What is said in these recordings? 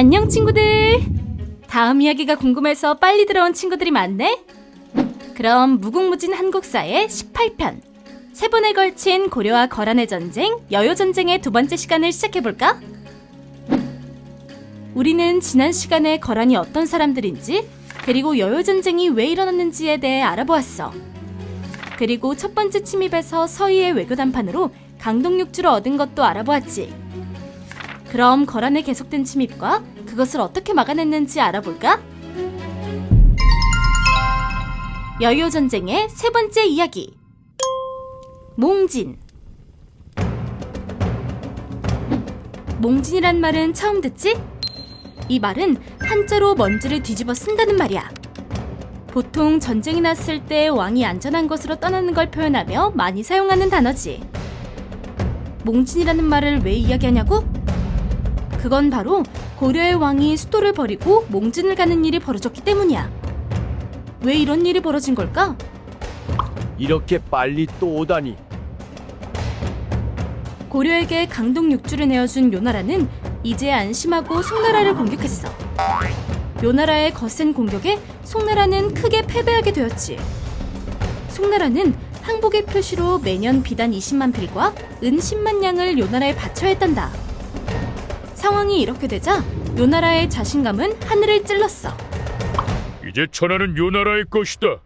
안녕 친구들! 다음 이야기가 궁금해서 빨리 들어온 친구들이 많네? 그럼 무궁무진 한국사의 18편 세 번에 걸친 고려와 거란의 전쟁, 여요전쟁의 두 번째 시간을 시작해볼까? 우리는 지난 시간에 거란이 어떤 사람들인지, 그리고 여요전쟁이 왜 일어났는지에 대해 알아보았어. 그리고 첫 번째 침입에서 서희의 외교담판으로 강동육주를 얻은 것도 알아보았지. 그럼 거란의 계속된 침입과 그것을 어떻게 막아냈는지 알아볼까? 여요전쟁의 세 번째 이야기, 몽진. 몽진이란 말은 처음 듣지? 이 말은 한자로 먼지를 뒤집어 쓴다는 말이야. 보통 전쟁이 났을 때 왕이 안전한 곳으로 떠나는 걸 표현하며 많이 사용하는 단어지. 몽진이라는 말을 왜 이야기하냐고? 그건 바로 고려의 왕이 수도를 버리고 몽진을 가는 일이 벌어졌기 때문이야. 왜 이런 일이 벌어진 걸까? 이렇게 빨리 또 오다니. 고려에게 강동육주를 내어준 요나라는 이제 안심하고 송나라를 공격했어. 요나라의 거센 공격에 송나라는 크게 패배하게 되었지. 송나라는 항복의 표시로 매년 비단 20만 필과 은 10만 냥을 요나라에 바쳐야 했단다. 상황이 이렇게 되자 요나라의 자신감은 하늘을 찔렀어. 이제 천하는 요나라의 것이다.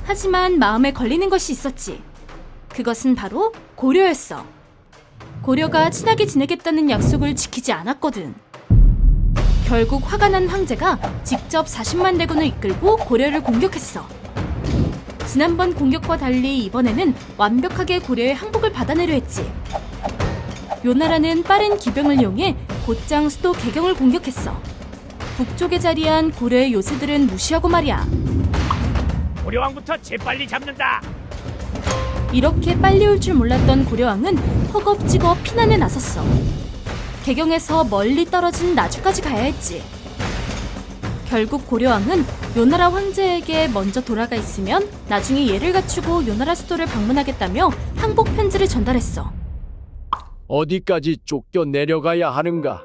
하지만 마음에 걸리는 것이 있었지. 그것은 바로 고려였어. 고려가 친하게 지내겠다는 약속을 지키지 않았거든. 결국 화가 난 황제가 직접 40만 대군을 이끌고 고려를 공격했어. 지난번 공격과 달리 이번에는 완벽하게 고려의 항복을 받아내려 했지. 요나라는 빠른 기병을 이용해 곧장 수도 개경을 공격했어. 북쪽에 자리한 고려의 요새들은 무시하고 말이야. 고려왕부터 재빨리 잡는다. 이렇게 빨리 올 줄 몰랐던 고려왕은 허겁지겁 피난에 나섰어. 개경에서 멀리 떨어진 나주까지 가야 했지. 결국 고려왕은 요나라 황제에게 먼저 돌아가 있으면 나중에 예를 갖추고 요나라 수도를 방문하겠다며 항복 편지를 전달했어. 어디까지 쫓겨 내려가야 하는가?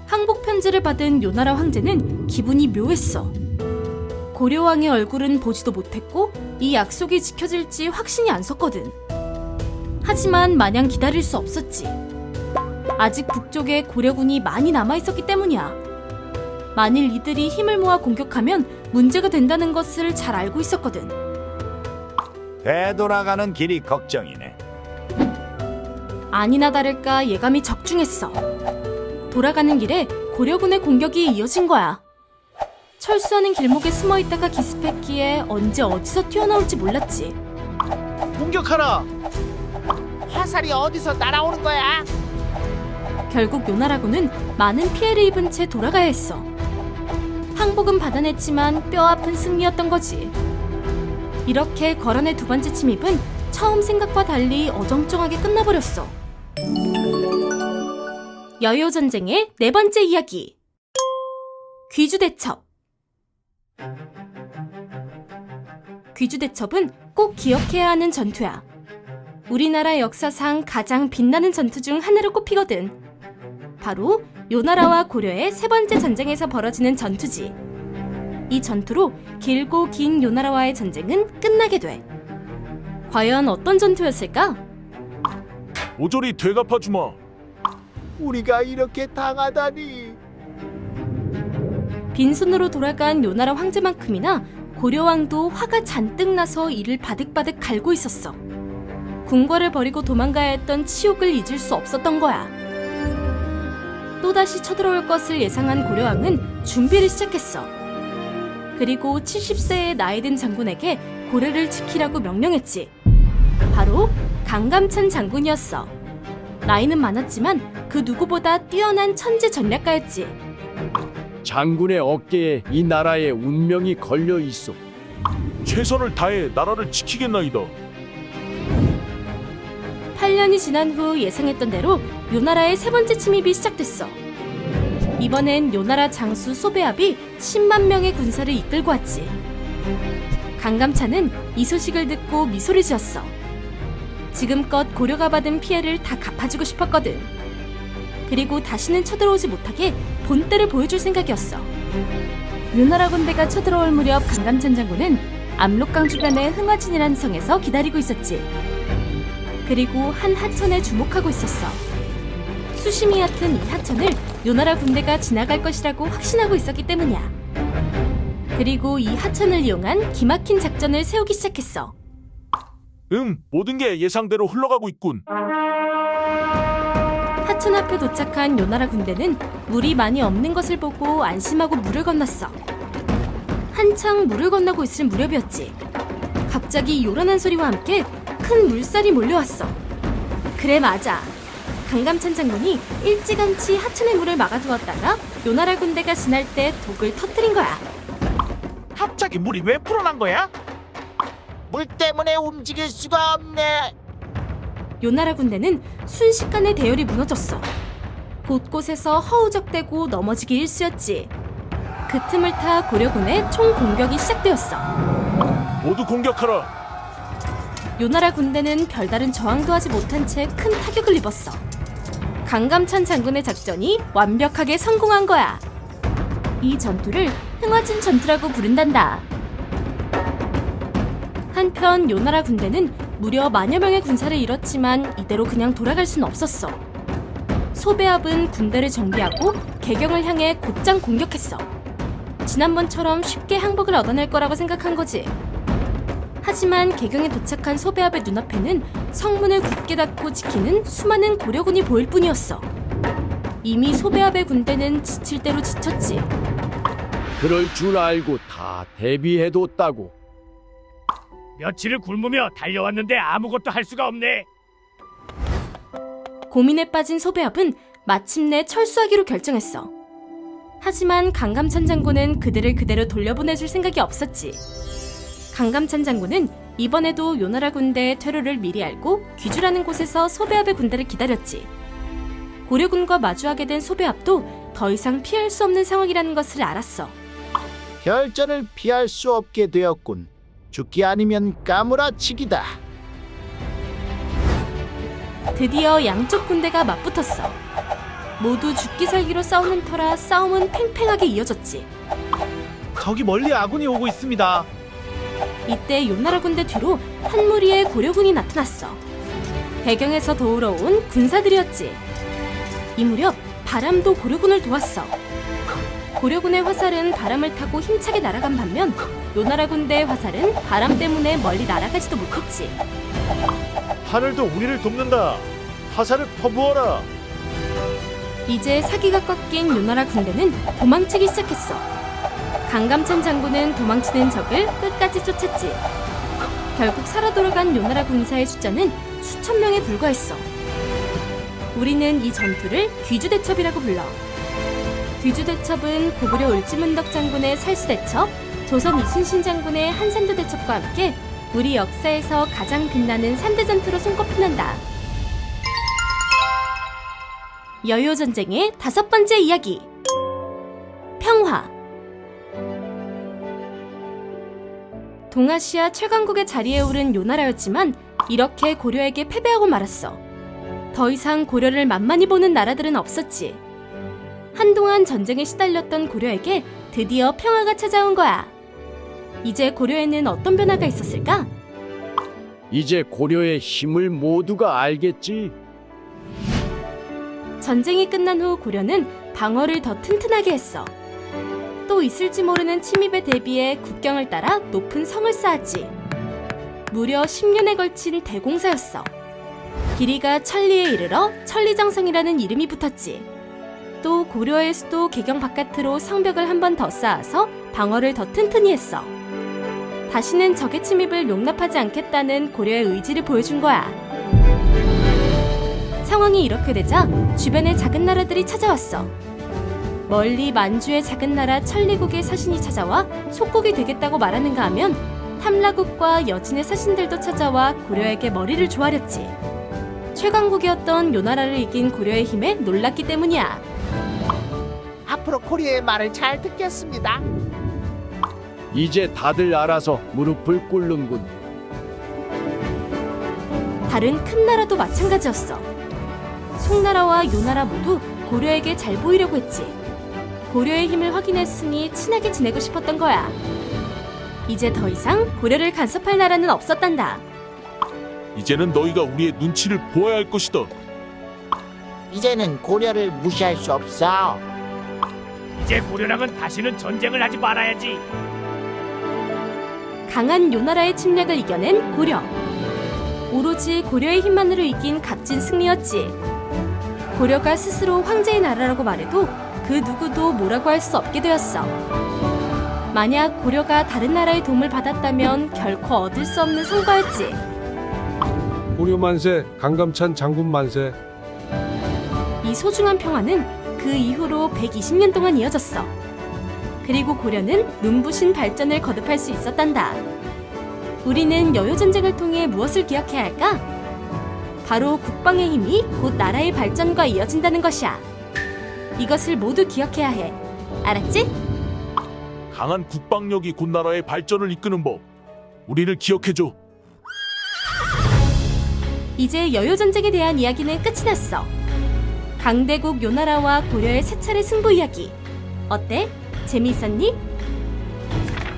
항복 편지를 받은 요나라 황제는 기분이 묘했어. 고려왕의 얼굴은 보지도 못했고 이 약속이 지켜질지 확신이 안 섰거든. 하지만 마냥 기다릴 수 없었지. 아직 북쪽에 고려군이 많이 남아있었기 때문이야. 만일 이들이 힘을 모아 공격하면 문제가 된다는 것을 잘 알고 있었거든. 되돌아가는 길이 걱정이네. 아니나 다를까 예감이 적중했어. 돌아가는 길에 고려군의 공격이 이어진 거야. 철수하는 길목에 숨어있다가 기습했기에 언제 어디서 튀어나올지 몰랐지. 공격하라! 화살이 어디서 날아오는 거야? 결국 요나라군은 많은 피해를 입은 채 돌아가야 했어. 항복은 받아냈지만 뼈아픈 승리였던 거지. 이렇게 거란의 두 번째 침입은 처음 생각과 달리 어정쩡하게 끝나버렸어. 여요전쟁의 네 번째 이야기, 귀주대첩. 귀주대첩은 꼭 기억해야 하는 전투야. 우리나라 역사상 가장 빛나는 전투 중 하나로 꼽히거든. 바로 요나라와 고려의 세 번째 전쟁에서 벌어지는 전투지. 이 전투로 길고 긴 요나라와의 전쟁은 끝나게 돼. 과연 어떤 전투였을까? 모조리 되갚아주마. 우리가 이렇게 당하다니. 빈손으로 돌아간 요나라 황제만큼이나 고려왕도 화가 잔뜩 나서 이를 바득바득 갈고 있었어. 궁궐을 버리고 도망가야 했던 치욕을 잊을 수 없었던 거야. 또다시 쳐들어올 것을 예상한 고려왕은 준비를 시작했어. 그리고 70세의 나이든 장군에게 고려를 지키라고 명령했지. 바로 강감찬 장군이었어. 나이는 많았지만 그 누구보다 뛰어난 천재 전략가였지. 장군의 어깨에 이 나라의 운명이 걸려 있어. 최선을 다해 나라를 지키겠나이다. 8년이 지난 후 예상했던 대로 요나라의 세 번째 침입이 시작됐어. 이번엔 요나라 장수 소베압이 10만 명의 군사를 이끌고 왔지. 강감찬은 이 소식을 듣고 미소를 지었어. 지금껏 고려가 받은 피해를 다 갚아주고 싶었거든. 그리고 다시는 쳐들어오지 못하게 본때를 보여줄 생각이었어. 요나라 군대가 쳐들어올 무렵 강감찬 장군은 압록강 주변의 흥화진이라는 성에서 기다리고 있었지. 그리고 한 하천에 주목하고 있었어. 수심이 얕은 이 하천을 요나라 군대가 지나갈 것이라고 확신하고 있었기 때문이야. 그리고 이 하천을 이용한 기막힌 작전을 세우기 시작했어. 모든 게 예상대로 흘러가고 있군. 하천 앞에 도착한 요나라 군대는 물이 많이 없는 것을 보고 안심하고 물을 건넜어. 한창 물을 건너고 있을 무렵이었지. 갑자기 요란한 소리와 함께 큰 물살이 몰려왔어. 그래, 맞아. 강감찬 장군이 일찌감치 하천의 물을 막아두었다가 요나라 군대가 지날 때 독을 터뜨린 거야. 갑자기 물이 왜 불어난 거야? 물 때문에 움직일 수가 없네. 요나라 군대는 순식간에 대열이 무너졌어. 곳곳에서 허우적대고 넘어지기 일쑤였지. 그 틈을 타 고려군의 총 공격이 시작되었어. 모두 공격하라. 요나라 군대는 별다른 저항도 하지 못한 채 큰 타격을 입었어. 강감찬 장군의 작전이 완벽하게 성공한 거야. 이 전투를 흥화진 전투라고 부른단다. 한편 요나라 군대는 무려 만여 명의 군사를 잃었지만 이대로 그냥 돌아갈 순 없었어. 소배합은 군대를 정비하고 개경을 향해 곧장 공격했어. 지난번처럼 쉽게 항복을 얻어낼 거라고 생각한 거지. 하지만 개경에 도착한 소배합의 눈앞에는 성문을 굳게 닫고 지키는 수많은 고려군이 보일 뿐이었어. 이미 소배합의 군대는 지칠 대로 지쳤지. 그럴 줄 알고 다 대비해뒀다고. 며칠을 굶으며 달려왔는데 아무것도 할 수가 없네. 고민에 빠진 소배합은 마침내 철수하기로 결정했어. 하지만 강감찬 장군은 그들을 그대로 돌려보내줄 생각이 없었지. 강감찬 장군은 이번에도 요나라 군대의 퇴로를 미리 알고 귀주라는 곳에서 소배합의 군대를 기다렸지. 고려군과 마주하게 된 소배합도 더 이상 피할 수 없는 상황이라는 것을 알았어. 결전을 피할 수 없게 되었군. 죽기 아니면 까무라치기다. 드디어 양쪽 군대가 맞붙었어. 모두 죽기 살기로 싸우는 터라 싸움은 팽팽하게 이어졌지. 저기 멀리 아군이 오고 있습니다. 이때 요나라 군대 뒤로 한 무리의 고려군이 나타났어. 배경에서 도우러 온 군사들이었지. 이 무렵 바람도 고려군을 도왔어. 고려군의 화살은 바람을 타고 힘차게 날아간 반면 요나라 군대의 화살은 바람 때문에 멀리 날아가지도 못했지. 하늘도 우리를 돕는다. 화살을 퍼부어라. 이제 사기가 꺾인 요나라 군대는 도망치기 시작했어. 강감찬 장군은 도망치는 적을 끝까지 쫓았지. 결국 살아 돌아간 요나라 군사의 숫자는 수천 명에 불과했어. 우리는 이 전투를 귀주대첩이라고 불러. 귀주대첩은 고구려 을지문덕 장군의 살수대첩, 조선 이순신 장군의 한산도 대첩과 함께 우리 역사에서 가장 빛나는 3대 전투로 손꼽힌단다. 여요전쟁의 5번째 이야기. 평화. 동아시아 최강국의 자리에 오른 요나라였지만 이렇게 고려에게 패배하고 말았어. 더 이상 고려를 만만히 보는 나라들은 없었지. 한동안 전쟁에 시달렸던 고려에게 드디어 평화가 찾아온 거야. 이제 고려에는 어떤 변화가 있었을까? 이제 고려의 힘을 모두가 알겠지. 전쟁이 끝난 후 고려는 방어를 더 튼튼하게 했어. 또 있을지 모르는 침입에 대비해 국경을 따라 높은 성을 쌓았지. 무려 10년에 걸친 대공사였어. 길이가 천리에 이르러 천리장성이라는 이름이 붙었지. 또 고려의 수도 개경 바깥으로 성벽을 한 번 더 쌓아서 방어를 더 튼튼히 했어. 다시는 적의 침입을 용납하지 않겠다는 고려의 의지를 보여준 거야. 상황이 이렇게 되자 주변의 작은 나라들이 찾아왔어. 멀리 만주의 작은 나라 천리국의 사신이 찾아와 속국이 되겠다고 말하는가 하면 탐라국과 여진의 사신들도 찾아와 고려에게 머리를 조아렸지. 최강국이었던 요나라를 이긴 고려의 힘에 놀랐기 때문이야. 앞으로 코리아의 말을 잘 듣겠습니다. 이제 다들 알아서 무릎을 꿇는군. 다른 큰 나라도 마찬가지였어. 송나라와 요나라 모두 고려에게 잘 보이려고 했지. 고려의 힘을 확인했으니 친하게 지내고 싶었던 거야. 이제 더 이상 고려를 간섭할 나라는 없었단다. 이제는 너희가 우리의 눈치를 보아야 할 것이다. 이제는 고려를 무시할 수 없어. 이제 고려랑은 다시는 전쟁을 하지 말아야지. 강한 요나라의 침략을 이겨낸 고려. 오로지 고려의 힘만으로 이긴 값진 승리였지. 고려가 스스로 황제의 나라라고 말해도 그 누구도 뭐라고 할 수 없게 되었어. 만약 고려가 다른 나라의 도움을 받았다면 결코 얻을 수 없는 성과였지. 고려 만세, 강감찬 장군 만세. 이 소중한 평화는 그 이후로 120년 동안 이어졌어. 그리고 고려는 눈부신 발전을 거듭할 수 있었단다. 우리는 여효전쟁을 통해 무엇을 기억해야 할까? 바로 국방의 힘이 곧 나라의 발전과 이어진다는 것이야. 이것을 모두 기억해야 해. 알았지? 강한 국방력이 곧 나라의 발전을 이끄는 법. 우리를 기억해줘. 이제 여효전쟁에 대한 이야기는 끝이 났어. 강대국 요나라와 고려의 세 차례 승부 이야기. 어때? 재미있었니?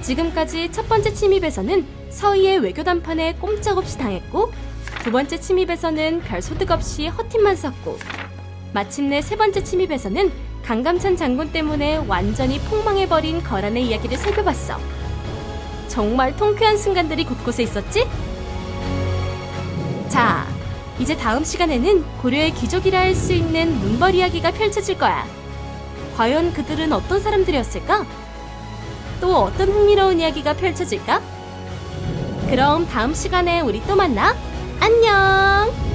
지금까지 첫 번째 침입에서는 서희의 외교 단판에 꼼짝없이 당했고, 두 번째 침입에서는 별 소득 없이 허팀만 썼고, 마침내 세 번째 침입에서는 강감찬 장군 때문에 완전히 폭망해버린 거란의 이야기를 살펴봤어. 정말 통쾌한 순간들이 곳곳에 있었지? 자, 이제 다음 시간에는 고려의 귀족이라 할 수 있는 문벌 이야기가 펼쳐질 거야. 과연 그들은 어떤 사람들이었을까? 또 어떤 흥미로운 이야기가 펼쳐질까? 그럼 다음 시간에 우리 또 만나. 안녕!